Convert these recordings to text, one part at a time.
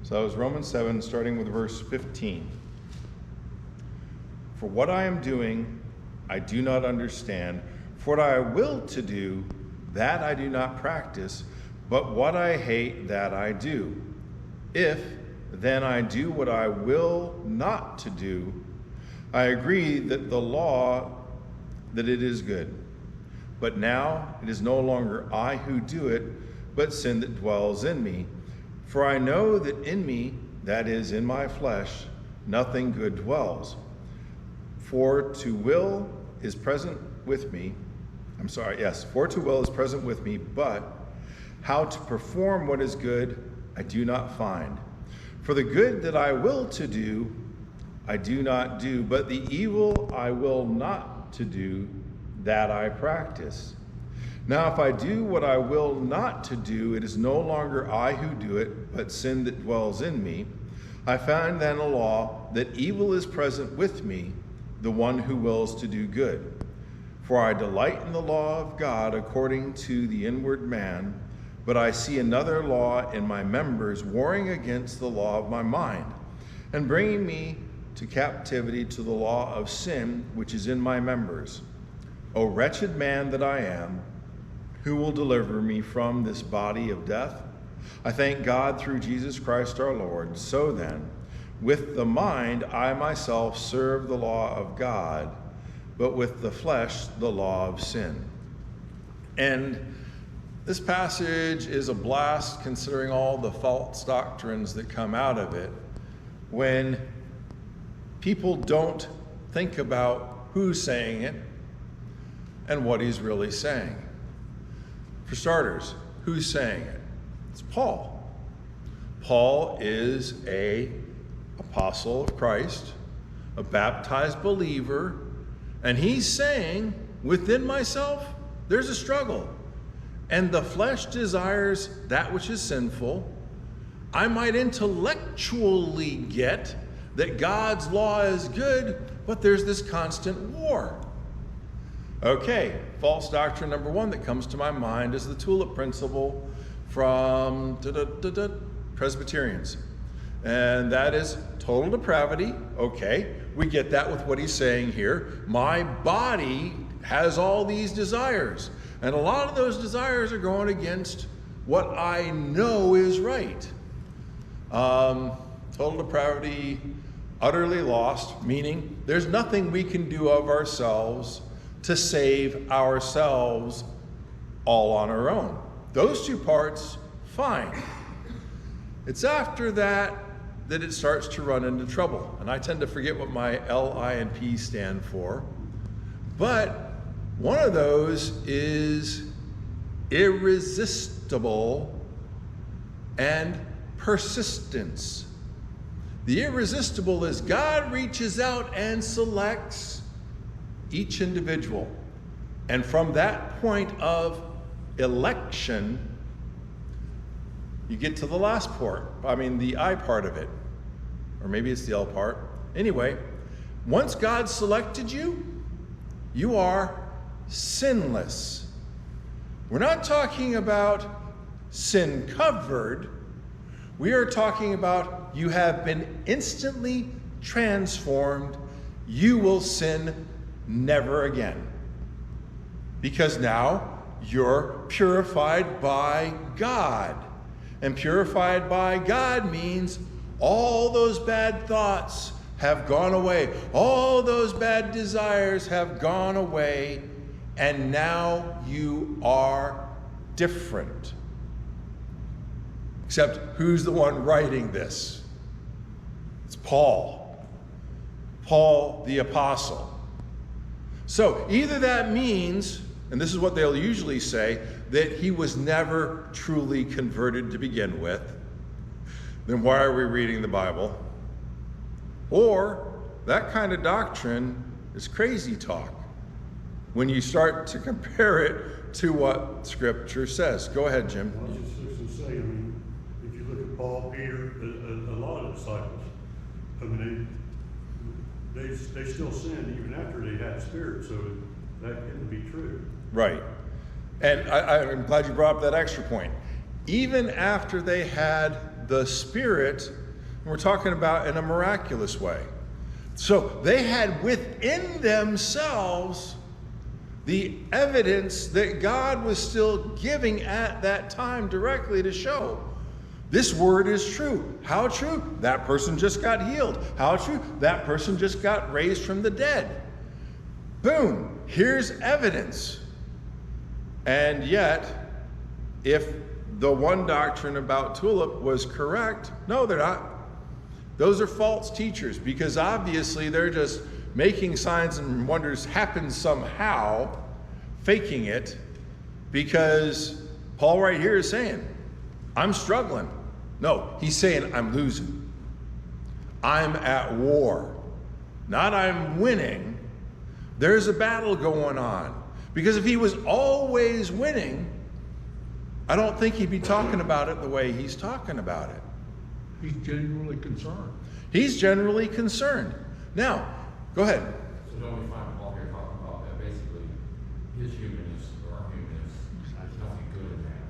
So that was Romans 7, starting with verse 15. For what I am doing, I do not understand. For what I will to do, that I do not practice, but what I hate, that I do. If then I do what I will not to do, I agree that the law, that it is good. But now it is no longer I who do it, but sin that dwells in me. For I know that in me, that is, in my flesh, nothing good dwells. For to will is present with me. For to will is present with me, but how to perform what is good, I do not find. For the good that I will to do, I do not do, but the evil I will not to do, that I practice. Now if I do what I will not to do, it is no longer I who do it, but sin that dwells in me. I find then a law that evil is present with me, the one who wills to do good. For I delight in the law of God according to the inward man, but I see another law in my members, warring against the law of my mind, and bringing me to captivity to the law of sin which is in my members. O wretched man that I am, who will deliver me from this body of death? I thank God through Jesus Christ our Lord. So then, with the mind I myself serve the law of God, but with the flesh the law of sin. And this passage is a blast considering all the false doctrines that come out of it when people don't think about who's saying it and what he's really saying. For starters, who's saying it? It's Paul. Paul is an apostle of Christ, a baptized believer, and he's saying, within myself, there's a struggle. And the flesh desires that which is sinful. I might intellectually get that God's law is good, but there's this constant war. Okay, false doctrine number one that comes to my mind is the tulip principle from Presbyterians. And that is total depravity. Okay, we get that with what he's saying here. My body has all these desires. And a lot of those desires are going against what I know is right. Total depravity, utterly lost, meaning there's nothing we can do of ourselves to save ourselves all on our own. Those two parts, fine. It's after that it starts to run into trouble. And I tend to forget what my L, I, and P stand for. But one of those is irresistible and persistence. The irresistible is God reaches out and selects each individual. And from that point of election, you get to the last part. The I part of it. Or maybe it's the L part. Anyway, once God selected you, you are sinless. We're not talking about sin covered. We are talking about you have been instantly transformed. You will sin never again. Because now you're purified by God. And purified by God means all those bad thoughts have gone away. All those bad desires have gone away. And now you are different. Except who's the one writing this? It's Paul. Paul the apostle. So either that means, and this is what they'll usually say, that he was never truly converted to begin with. Then why are we reading the Bible? Or that kind of doctrine is crazy talk when you start to compare it to what Scripture says. Go ahead, Jim. I was just going to say, if you look at Paul, Peter, a lot of disciples, they still sinned even after they had Spirit, so that couldn't be true. Right. And I'm glad you brought up that extra point. Even after they had the Spirit, and we're talking about in a miraculous way. So they had within themselves the evidence that God was still giving at that time directly to show this word is true. How true? That person just got healed. How true? That person just got raised from the dead. Boom, here's evidence. And yet, if the one doctrine about tulip was correct, no, they're not. Those are false teachers, because obviously they're just making signs and wonders happen somehow, faking it, because Paul right here is saying, I'm struggling. No, he's saying I'm losing. I'm at war. Not I'm winning. There's a battle going on. Because if he was always winning, I don't think he'd be talking about it the way he's talking about it. He's genuinely concerned. He's generally concerned. Now, go ahead. So don't we find Paul here talking about that basically his humanness or our humanness, there's nothing good in that.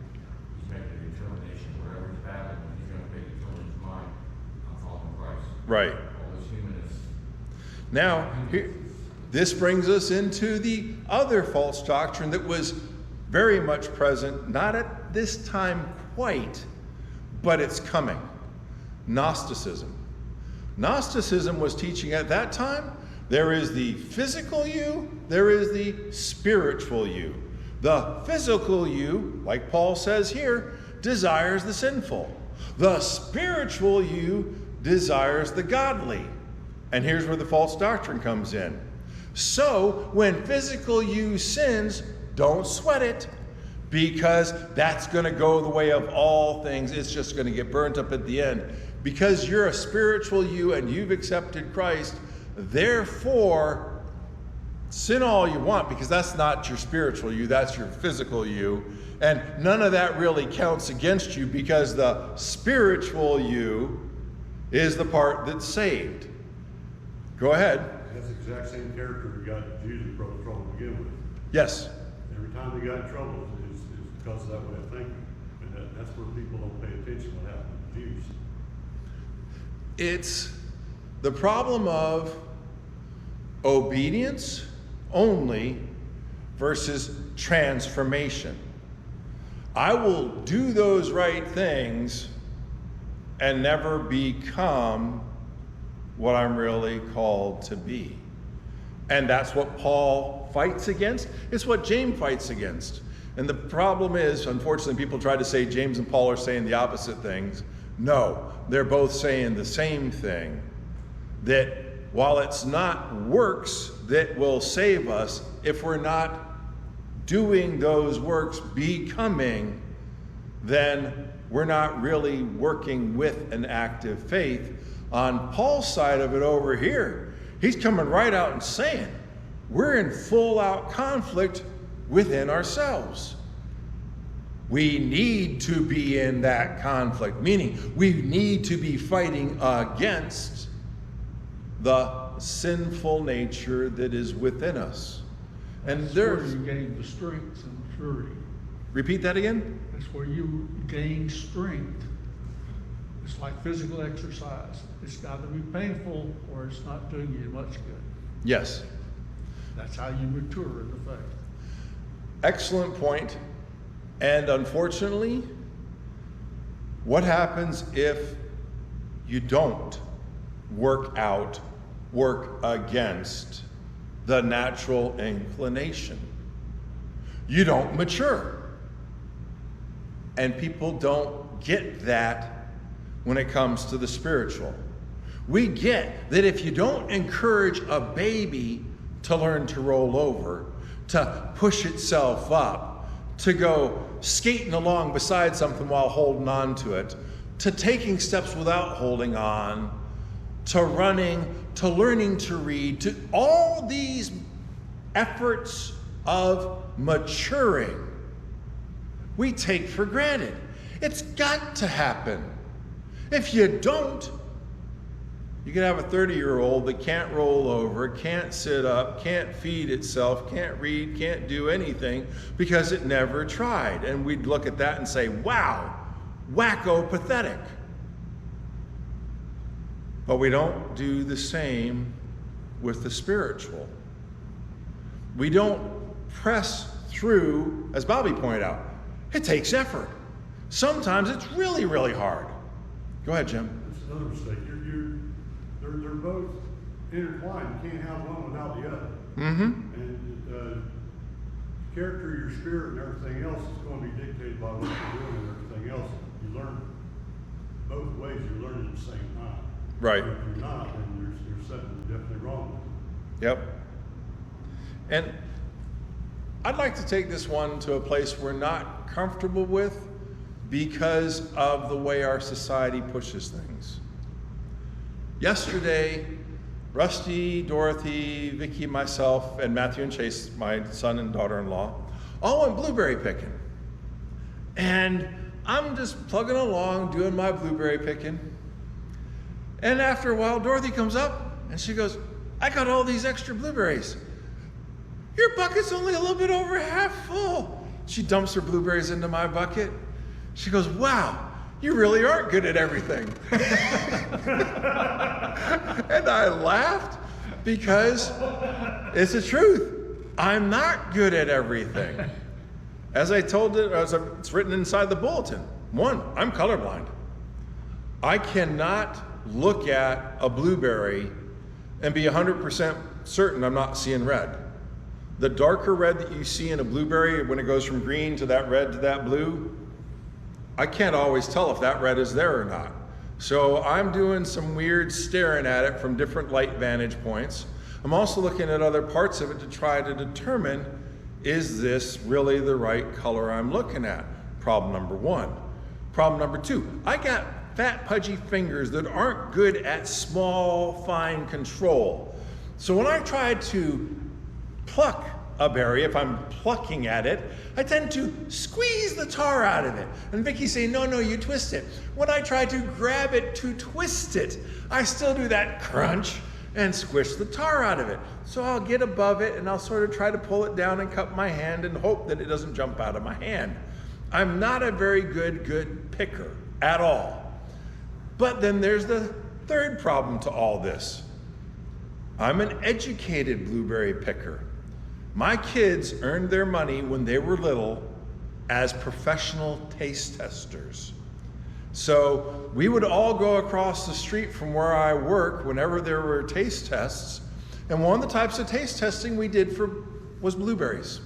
He's making a determination wherever he's battling, he's going to make a determination in his mind, I'm following Christ. Right. All his humanness. Now, here, this brings us into the other false doctrine that was very much present, not at this time quite, but it's coming. Gnosticism. Gnosticism was teaching at that time, there is the physical you, there is the spiritual you. The physical you, like Paul says here, desires the sinful. The spiritual you desires the godly. And here's where the false doctrine comes in. So, when physical you sins, don't sweat it, because that's going to go the way of all things. It's just going to get burnt up at the end. Because you're a spiritual you and you've accepted Christ, therefore, sin all you want, because that's not your spiritual you, that's your physical you. And none of that really counts against you, because the spiritual you is the part that's saved. Go ahead. That's the exact same character who got Jesus in trouble to begin with. Yes. Every time they got in trouble, it's because of that way of thinking. And that's where people don't pay attention to what happened to the Jews. It's the problem of obedience only versus transformation. I will do those right things and never become what I'm really called to be. And that's what Paul fights against. It's what James fights against. And the problem is, unfortunately, people try to say James and Paul are saying the opposite things. No, they're both saying the same thing. That while it's not works that will save us, if we're not doing those works becoming, then we're not really working with an active faith. On Paul's side of it over here, he's coming right out and saying, we're in full out conflict within ourselves. We need to be in that conflict, meaning we need to be fighting against the sinful nature that is within us. And That's where there's, you gain the strength and maturity. repeat that again? That's where you gain strength. It's like physical exercise. It's got to be painful or it's not doing you much good. Yes. That's how you mature in the faith. Excellent point. And unfortunately, what happens if you don't work against the natural inclination? You don't mature. And people don't get that when it comes to the spiritual. We get that if you don't encourage a baby to learn to roll over, to push itself up, to go skating along beside something while holding on to it, to taking steps without holding on, to running, to learning to read, to all these efforts of maturing, we take for granted. It's got to happen. If you don't, you can have a 30-year-old that can't roll over, can't sit up, can't feed itself, can't read, can't do anything because it never tried. And we'd look at that and say, wow, wacko pathetic. But we don't do the same with the spiritual. We don't press through, as Bobby pointed out. It takes effort. Sometimes it's really, really hard. Go ahead, Jim. That's another mistake. They're both intertwined. You can't have one without the other. Mm-hmm. And the character of your spirit and everything else is going to be dictated by what you're doing and everything else. You learn both ways. You're learning at the same time. Right. If you're not, then there's something definitely wrong with it. Yep. And I'd like to take this one to a place we're not comfortable with because of the way our society pushes things. Yesterday, Rusty, Dorothy, Vicky, myself, and Matthew and Chase, my son and daughter-in-law, all went blueberry picking. And I'm just plugging along, doing my blueberry picking. And after a while, Dorothy comes up and she goes, I got all these extra blueberries. Your bucket's only a little bit over half full. She dumps her blueberries into my bucket. She goes, wow, you really aren't good at everything. And I laughed because it's the truth. I'm not good at everything. As I told it, as it's written inside the bulletin, one, I'm colorblind. I cannot look at a blueberry and be 100% certain I'm not seeing red. The darker red that you see in a blueberry when it goes from green to that red to that blue, I can't always tell if that red is there or not. So I'm doing some weird staring at it from different light vantage points. I'm also looking at other parts of it to try to determine, is this really the right color I'm looking at? Problem number one. Problem number two, I got fat pudgy fingers that aren't good at small, fine control. So when I try to pluck a berry, if I'm plucking at it, I tend to squeeze the tar out of it. And Vicky's saying, no, you twist it. When I try to grab it to twist it, I still do that crunch and squish the tar out of it. So I'll get above it and I'll sort of try to pull it down and cup my hand and hope that it doesn't jump out of my hand. I'm not a very good picker at all. But then there's the third problem to all this. I'm an educated blueberry picker. My kids earned their money when they were little as professional taste testers. So we would all go across the street from where I work whenever there were taste tests. And one of the types of taste testing we did was blueberries.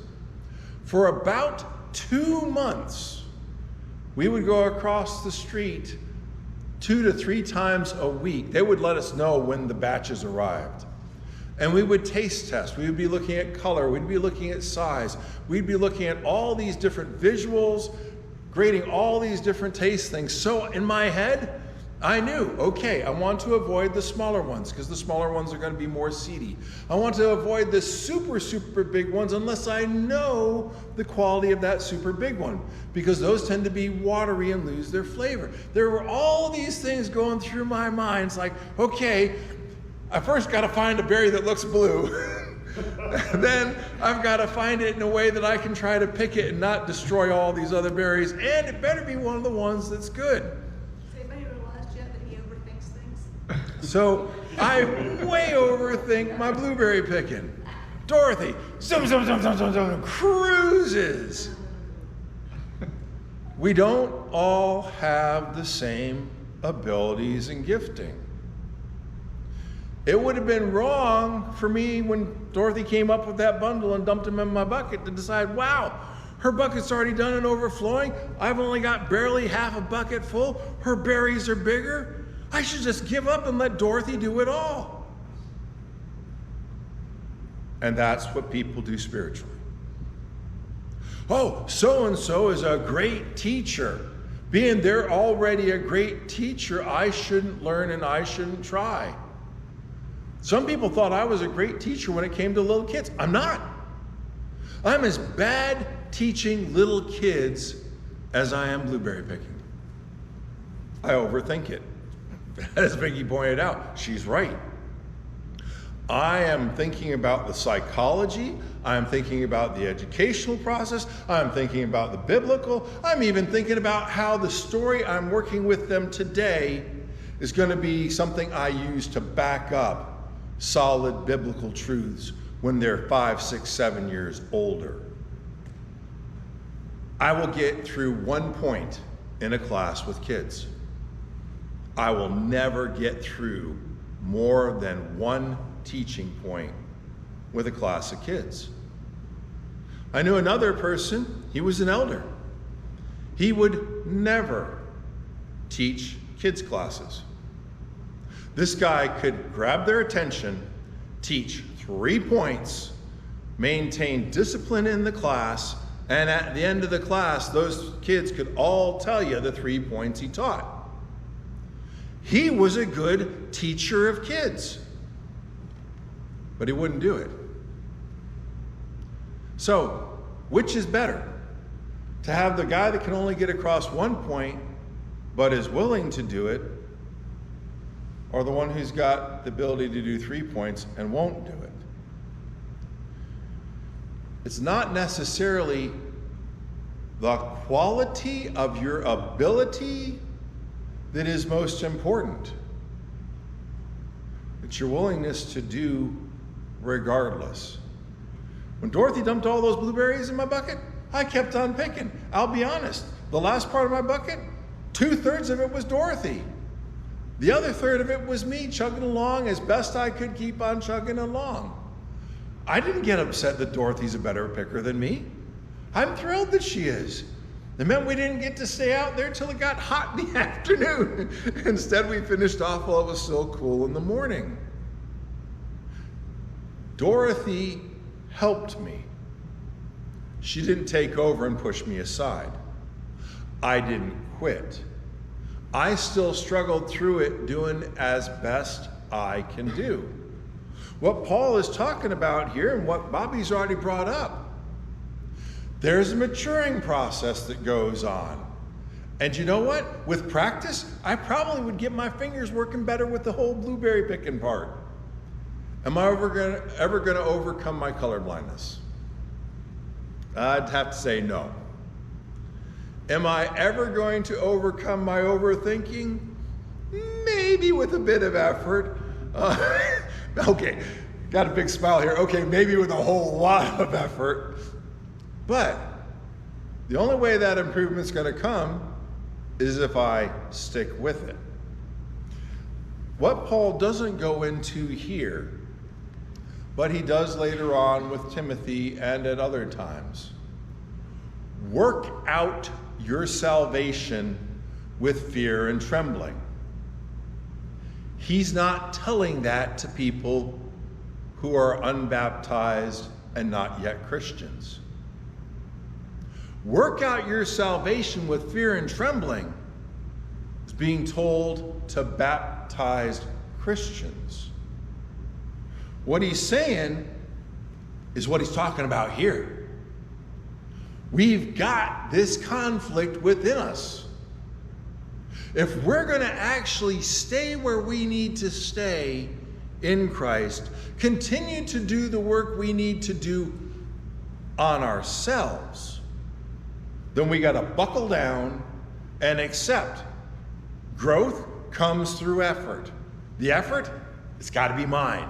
For about 2 months, we would go across the street 2 to 3 times a week. They would let us know when the batches arrived. And we would taste test. We would be looking at color. We'd be looking at size. We'd be looking at all these different visuals, grading all these different taste things. So in my head, I knew, okay, I want to avoid the smaller ones because the smaller ones are going to be more seedy. I want to avoid the super big ones unless I know the quality of that super big one, because those tend to be watery and lose their flavor. There were all these things going through my mind. It's like, okay, I first got to find a berry that looks blue. Then I've got to find it in a way that I can try to pick it and not destroy all these other berries. And it better be one of the ones that's good. Has anybody realized yet that he overthinks things? So I way overthink my blueberry picking. Dorothy, zoom, cruises. We don't all have the same abilities and gifting. It would have been wrong for me when Dorothy came up with that bundle and dumped them in my bucket to decide, wow, her bucket's already done and overflowing. I've only got barely half a bucket full. Her berries are bigger. I should just give up and let Dorothy do it all. And that's what people do spiritually. Oh, so-and-so is a great teacher. Being they're already a great teacher, I shouldn't learn and I shouldn't try. Some people thought I was a great teacher when it came to little kids. I'm not. I'm as bad teaching little kids as I am blueberry picking. I overthink it. As Vicky pointed out, she's right. I am thinking about the psychology. I'm thinking about the educational process. I'm thinking about the biblical. I'm even thinking about how the story I'm working with them today is going to be something I use to back up solid biblical truths when they're 5, 6, 7 years older. I will get through 1 point in a class with kids. I will never get through more than 1 teaching point with a class of kids. I knew another person, he was an elder. He would never teach kids classes. This guy could grab their attention, teach 3 points, maintain discipline in the class, and at the end of the class, those kids could all tell you the 3 points he taught. He was a good teacher of kids, but he wouldn't do it. So, which is better? To have the guy that can only get across 1 point, but is willing to do it, or the one who's got the ability to do 3 points and won't do it? It's not necessarily the quality of your ability that is most important. It's your willingness to do regardless. When Dorothy dumped all those blueberries in my bucket, I kept on picking. I'll be honest, the last part of my bucket, 2/3 of it was Dorothy. The other third of it was me chugging along as best I could keep on chugging along. I didn't get upset that Dorothy's a better picker than me. I'm thrilled that she is. It meant we didn't get to stay out there till it got hot in the afternoon. Instead, we finished off while it was still cool in the morning. Dorothy helped me. She didn't take over and push me aside. I didn't quit. I still struggled through it, doing as best I can do. What Paul is talking about here, and what Bobby's already brought up, there's a maturing process that goes on. And you know what? With practice, I probably would get my fingers working better with the whole blueberry picking part. Am I ever going to overcome my colorblindness? I'd have to say no. Am I ever going to overcome my overthinking? Maybe with a bit of effort. Okay, got a big smile here. Okay, maybe with a whole lot of effort. But the only way that improvement's going to come is if I stick with it. What Paul doesn't go into here, but he does later on with Timothy and at other times. Work out your salvation with fear and trembling. He's not telling that to people who are unbaptized and not yet Christians. Work out your salvation with fear and trembling is being told to baptized Christians. What he's saying is what he's talking about here. We've got this conflict within us. If we're going to actually stay where we need to stay in Christ, continue to do the work we need to do on ourselves, then we got to buckle down and accept growth comes through effort. The effort, it's got to be mine.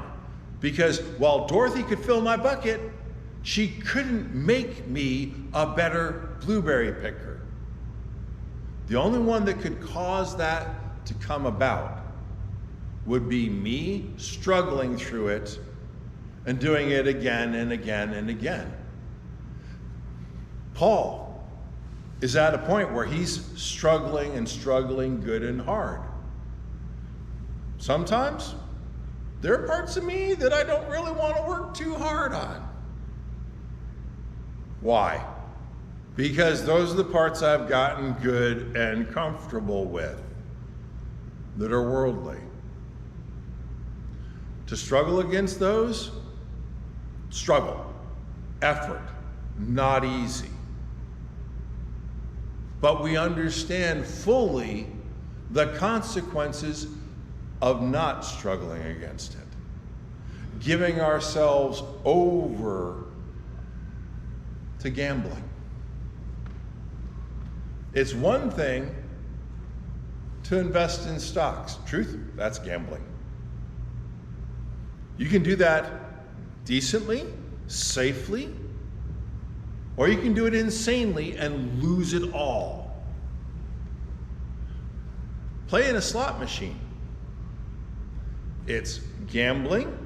Because while Dorothy could fill my bucket, she couldn't make me a better blueberry picker. The only one that could cause that to come about would be me struggling through it and doing it again and again and again. Paul is at a point where he's struggling and struggling good and hard. Sometimes there are parts of me that I don't really want to work too hard on. Why? Because those are the parts I've gotten good and comfortable with that are worldly. To struggle against those, struggle, effort, not easy. But we understand fully the consequences of not struggling against it. Giving ourselves over to gambling. It's one thing to invest in stocks. Truth, that's gambling. You can do that decently, safely, or you can do it insanely and lose it all. Playing a slot machine. It's gambling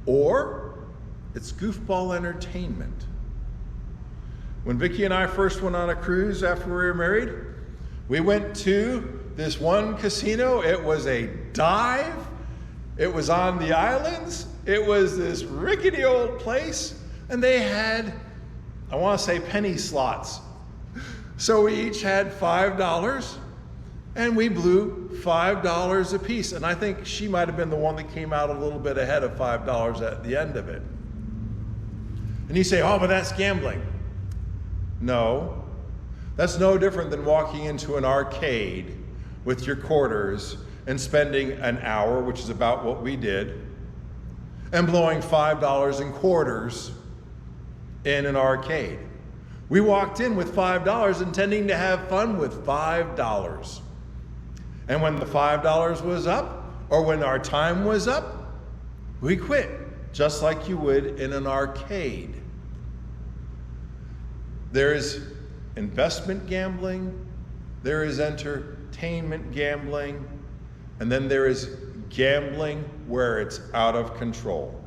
or it's goofball entertainment. When Vicki and I first went on a cruise after we were married, we went to this one casino. It was a dive. It was on the islands. It was this rickety old place. And they had, I want to say, penny slots. So we each had $5 and we blew $5 a piece. And I think she might have been the one that came out a little bit ahead of $5 at the end of it. And you say, oh, but that's gambling. No, that's no different than walking into an arcade with your quarters and spending an hour, which is about what we did, and blowing $5 in quarters in an arcade. We walked in with $5 intending to have fun with $5. And when the $5 was up, or when our time was up, we quit, just like you would in an arcade. There is investment gambling, there is entertainment gambling, and then there is gambling where it's out of control.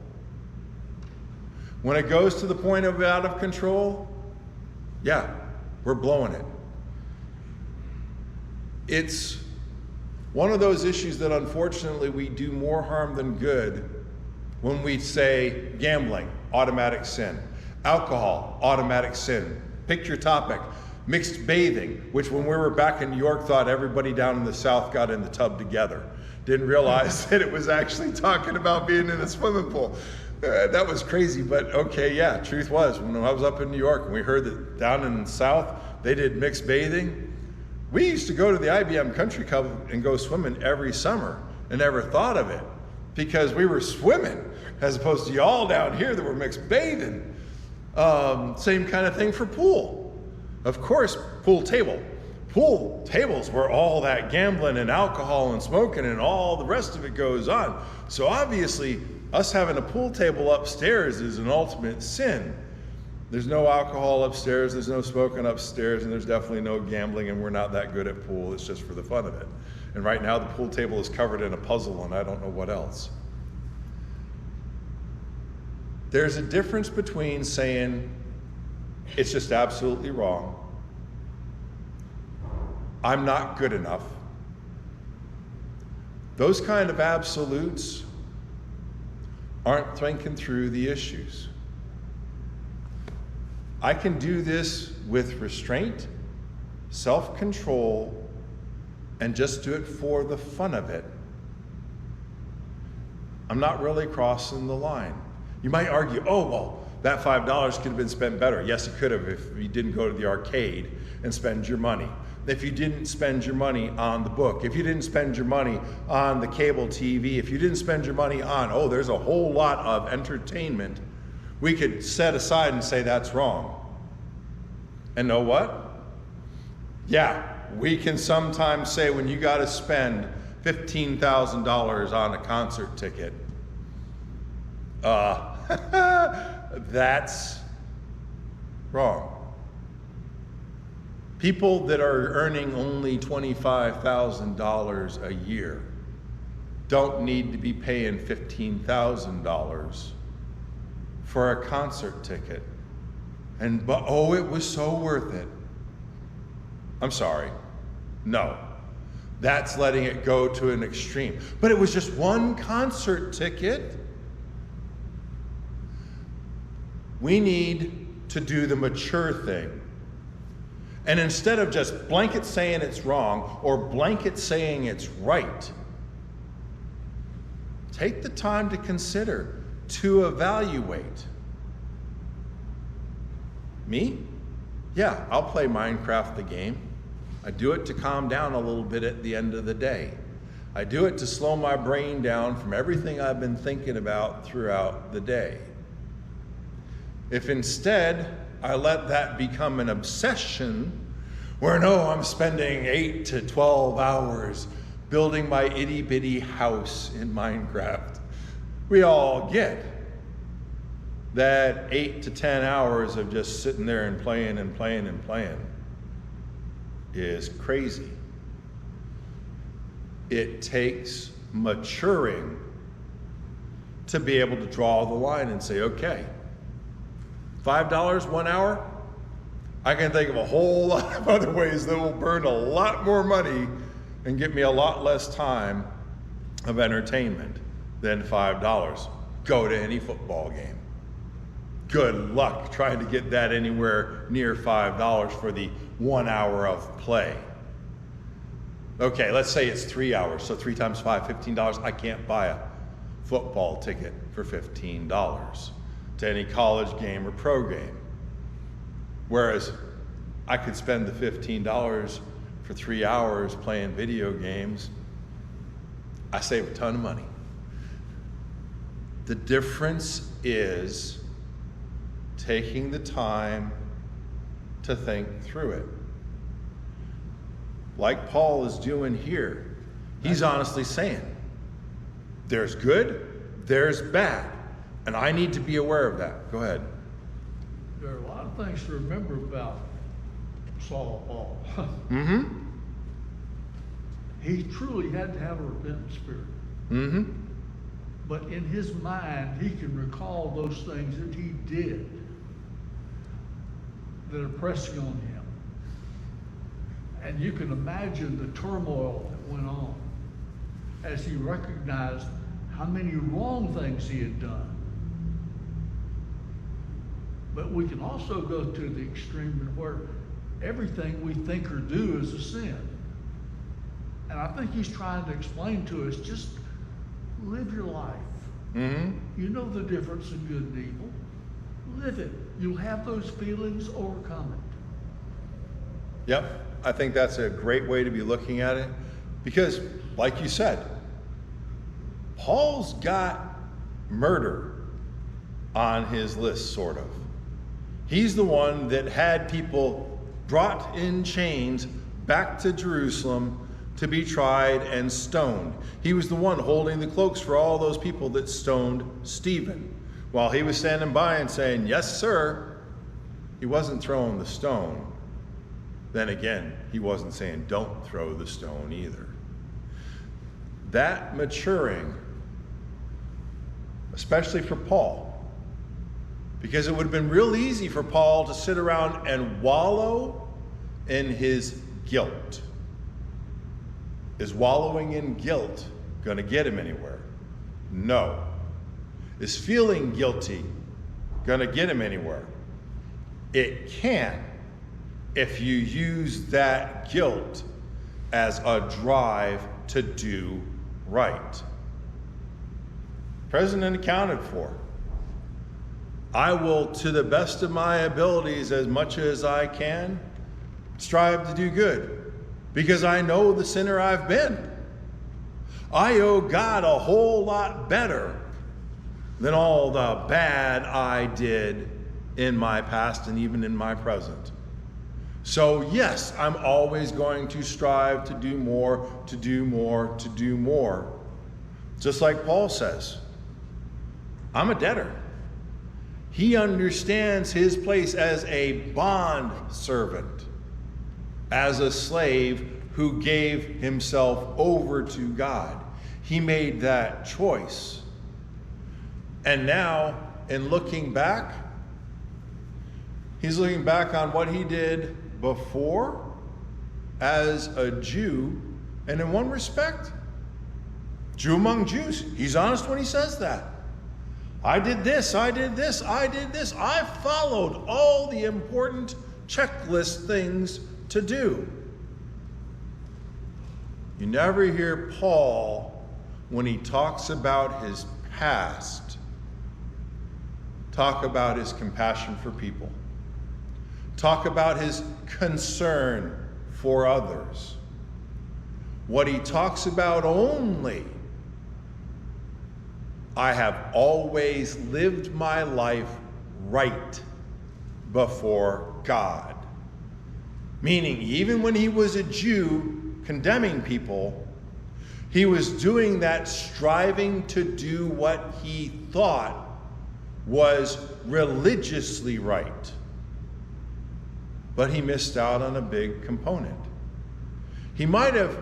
When it goes to the point of out of control, yeah, we're blowing it. It's one of those issues that unfortunately we do more harm than good when we say gambling, automatic sin. Alcohol, automatic sin. Pick your topic. Mixed bathing, which when we were back in New York thought everybody down in the South got in the tub together. Didn't realize that it was actually talking about being in a swimming pool. That was crazy, but okay, yeah, truth was, when I was up in New York and we heard that down in the South, they did mixed bathing. We used to go to the IBM Country Club and go swimming every summer and never thought of it because we were swimming as opposed to y'all down here that were mixed bathing. Same kind of thing for pool. Of course, pool table. Pool tables where all that gambling and alcohol and smoking and all the rest of it goes on. So obviously, us having a pool table upstairs is an ultimate sin. There's no alcohol upstairs, there's no smoking upstairs, and there's definitely no gambling, and we're not that good at pool. It's just for the fun of it. And right now, the pool table is covered in a puzzle, and I don't know what else. There's a difference between saying it's just absolutely wrong, I'm not good enough. Those kind of absolutes aren't thinking through the issues. I can do this with restraint, self-control, and just do it for the fun of it. I'm not really crossing the line. You might argue, oh, well, that $5 could have been spent better. Yes, it could have if you didn't go to the arcade and spend your money. If you didn't spend your money on the book, if you didn't spend your money on the cable TV, if you didn't spend your money on, oh, there's a whole lot of entertainment, we could set aside and say that's wrong. And know what? Yeah, we can sometimes say when you got to spend $15,000 on a concert ticket, that's wrong. People that are earning only $25,000 a year don't need to be paying $15,000 for a concert ticket. But oh, it was so worth it. I'm sorry. No. That's letting it go to an extreme. But it was just one concert ticket. We need to do the mature thing. And instead of just blanket saying it's wrong or blanket saying it's right, take the time to consider, to evaluate. Me? Yeah, I'll play Minecraft the game. I do it to calm down a little bit at the end of the day. I do it to slow my brain down from everything I've been thinking about throughout the day. If instead I let that become an obsession Or no, I'm spending 8 to 12 hours building my itty bitty house in Minecraft. We all get that 8 to 10 hours of just sitting there and playing and playing and playing is crazy. It takes maturing to be able to draw the line and say, okay, $5 1 hour, I can think of a whole lot of other ways that will burn a lot more money and get me a lot less time of entertainment than $5. Go to any football game. Good luck trying to get that anywhere near $5 for the 1 hour of play. Okay, let's say it's 3 hours, so 3 times 5, $15. I can't buy a football ticket for $15 to any college game or pro game. Whereas I could spend the $15 for 3 hours playing video games. I save a ton of money. The difference is taking the time to think through it. Like Paul is doing here, he's honestly saying, there's good, there's bad, and I need to be aware of that. Go ahead. There are a lot of things to remember about Saul Paul. Mm-hmm. He truly had to have a repentant spirit. Mm-hmm. But in his mind, he can recall those things that he did that are pressing on him. And you can imagine the turmoil that went on as he recognized how many wrong things he had done. But we can also go to the extreme where everything we think or do is a sin. And I think he's trying to explain to us, just live your life. Mm-hmm. You know the difference in good and evil. Live it. You'll have those feelings, overcome it. Yep. I think that's a great way to be looking at it. Because, like you said, Paul's got murder on his list, sort of. He's the one that had people brought in chains back to Jerusalem to be tried and stoned. He was the one holding the cloaks for all those people that stoned Stephen. While he was standing by and saying, yes, sir, he wasn't throwing the stone. Then again, he wasn't saying, don't throw the stone either. That maturing, especially for Paul, because it would have been real easy for Paul to sit around and wallow in his guilt. Is wallowing in guilt going to get him anywhere? No. Is feeling guilty going to get him anywhere? It can, if you use that guilt as a drive to do right. Present and accounted for. I will, to the best of my abilities, as much as I can, strive to do good. Because I know the sinner I've been. I owe God a whole lot better than all the bad I did in my past and even in my present. So yes, I'm always going to strive to do more, to do more, to do more. Just like Paul says, I'm a debtor. He understands his place as a bond servant, as a slave who gave himself over to God. He made that choice. And now, in looking back, he's looking back on what he did before as a Jew, and in one respect, Jew among Jews. He's honest when he says that. I did this, I did this, I did this. I followed all the important checklist things to do. You never hear Paul, when he talks about his past, talk about his compassion for people. Talk about his concern for others. What he talks about only, I have always lived my life right before God. Meaning, even when he was a Jew condemning people, he was doing that striving to do what he thought was religiously right. But he missed out on a big component. He might have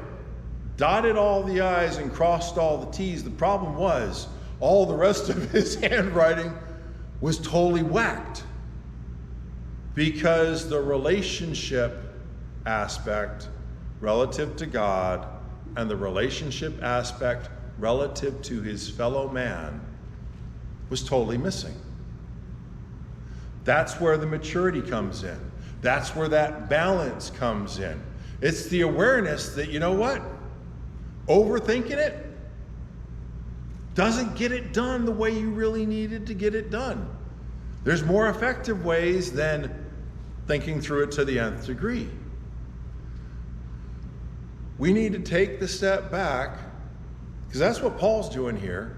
dotted all the I's and crossed all the T's. The problem was, all the rest of his handwriting was totally whacked. Because the relationship aspect relative to God and the relationship aspect relative to his fellow man was totally missing. That's where the maturity comes in. That's where that balance comes in. It's the awareness that, you know what? Overthinking it doesn't get it done the way you really needed to get it done. There's more effective ways than thinking through it to the nth degree. We need to take the step back, because that's what Paul's doing here,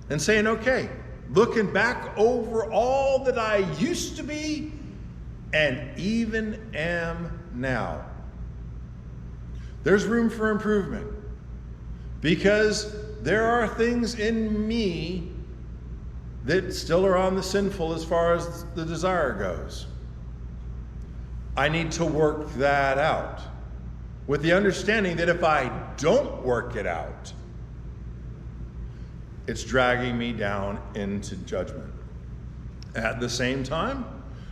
and saying, okay, looking back over all that I used to be and even am now. There's room for improvement, because there are things in me that still are on the sinful as far as the desire goes. I need to work that out, with the understanding that if I don't work it out, it's dragging me down into judgment. At the same time,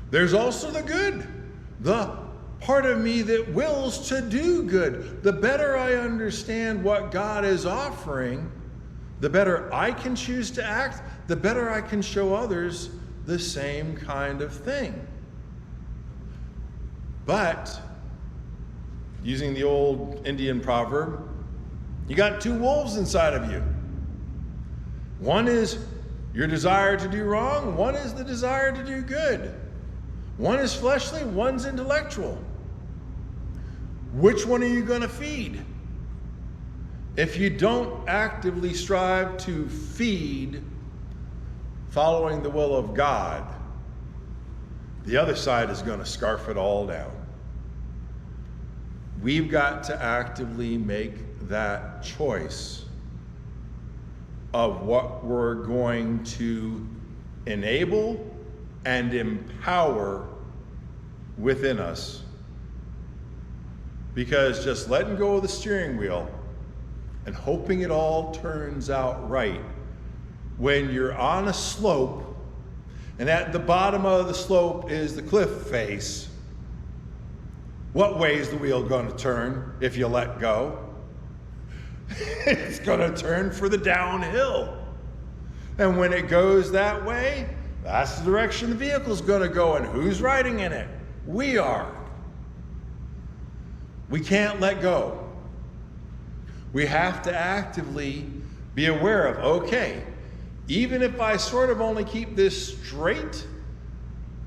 there's also the good, the part of me that wills to do good. The better I understand what God is offering, the better I can choose to act, the better I can show others the same kind of thing. But, using the old Indian proverb, you got two wolves inside of you. One is your desire to do wrong, one is the desire to do good. One is fleshly, one's intellectual. Which one are you going to feed? If you don't actively strive to feed following the will of God, the other side is going to scarf it all down. We've got to actively make that choice of what we're going to enable and empower within us. Because just letting go of the steering wheel and hoping it all turns out right, when you're on a slope and at the bottom of the slope is the cliff face, what way is the wheel going to turn if you let go? It's going to turn for the downhill. And when it goes that way, that's the direction the vehicle's going to go. And who's riding in it? We are. We can't let go. We have to actively be aware of, okay, even if I sort of only keep this straight,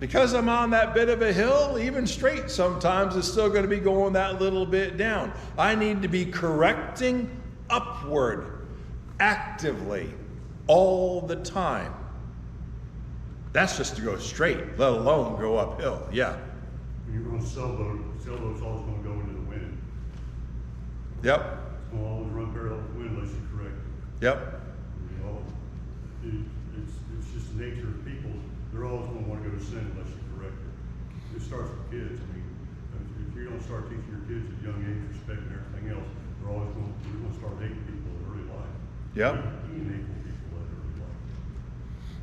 because I'm on that bit of a hill, even straight sometimes is still going to be going that little bit down. I need to be correcting upward actively all the time. That's just to go straight, let alone go uphill. Yeah. When you're going to sailboat's always going to go into the wind. Yep. It's going to always run parallel to the wind unless you correct it. Yep. You know, it's just the nature of people. They're always going to want to go to sin unless you correct it. It starts with kids. I mean, if you don't start teaching your kids at a young age respect and everything else, they're going to start hating people in early life. Yep. Being hateful people in early life.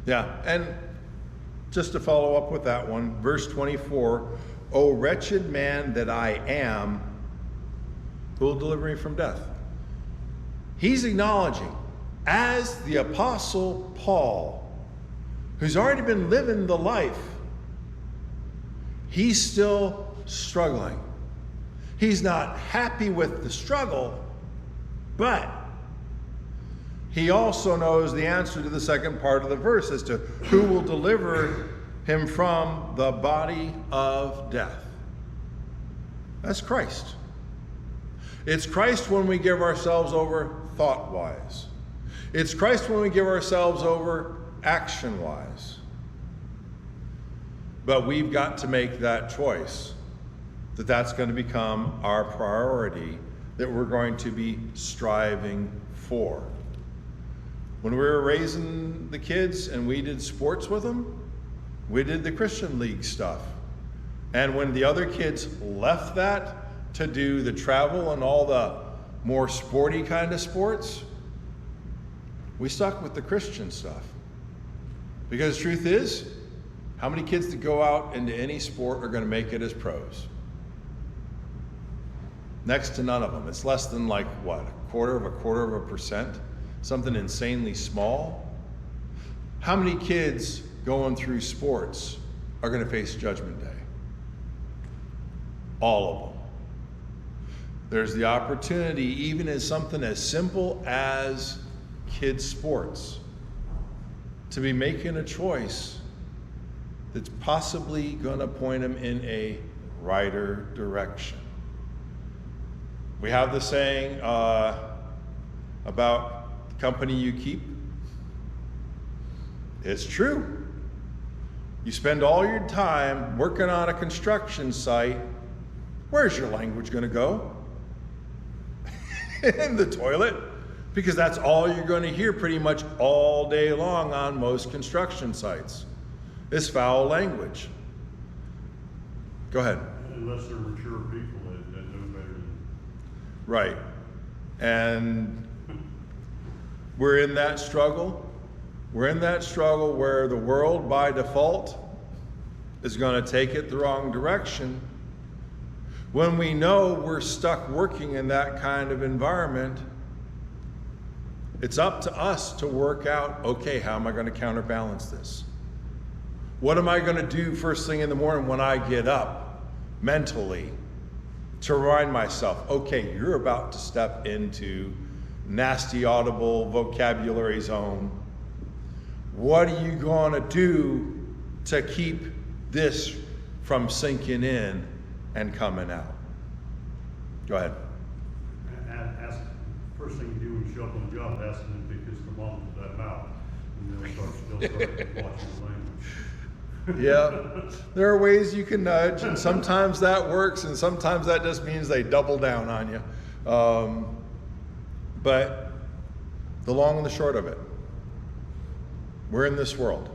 Yeah, and just to follow up with that one, verse 24, O wretched man that I am, who will deliver me from death? He's acknowledging, as the Apostle Paul, who's already been living the life, he's still struggling. He's not happy with the struggle, but he also knows the answer to the second part of the verse as to who will deliver him from the body of death. That's Christ. It's Christ when we give ourselves over thought-wise. It's Christ when we give ourselves over action-wise. But we've got to make that choice. that that's going to become our priority, that we're going to be striving for. When we were raising the kids and we did sports with them, we did the Christian League stuff. And when the other kids left that to do the travel and all the more sporty kind of sports, we stuck with the Christian stuff. Because the truth is, how many kids that go out into any sport are going to make it as pros? Next to none of them. It's less than like, what, a quarter of a percent? Something insanely small. How many kids going through sports are going to face Judgment Day? All of them. There's the opportunity, even as something as simple as kids' sports, to be making a choice that's possibly going to point them in a righter direction. We have the saying about the company you keep. It's true. You spend all your time working on a construction site, where's your language going to go? In the toilet. Because that's all you're going to hear pretty much all day long on most construction sites, is foul language. Go ahead. Unless they're mature people that know better than. Right. And we're in that struggle. We're in that struggle where the world by default is going to take it the wrong direction. When we know we're stuck working in that kind of environment, it's up to us to work out, okay, how am I going to counterbalance this? What am I going to do first thing in the morning when I get up mentally to remind myself, okay, you're about to step into nasty audible vocabulary zone. What are you going to do to keep this from sinking in and coming out? Go ahead. Ask, first thing you do when you show up on the job, ask them if they kiss their mom with that mouth, and they'll start watching the language. Yeah, there are ways you can nudge, and sometimes that works, and sometimes that just means they double down on you. But the long and the short of it, we're in this world.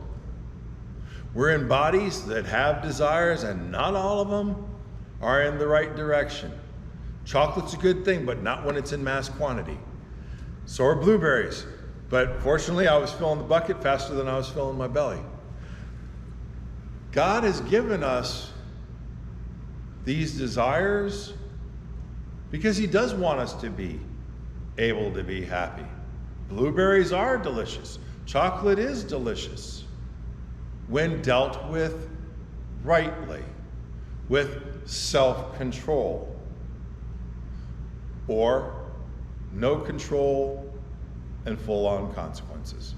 We're in bodies that have desires, and not all of them are in the right direction. Chocolate's a good thing, but not when it's in mass quantity. So are blueberries. But fortunately, I was filling the bucket faster than I was filling my belly. God has given us these desires because He does want us to be able to be happy. Blueberries are delicious. Chocolate is delicious when dealt with rightly, with self-control, or no control and full-on consequences.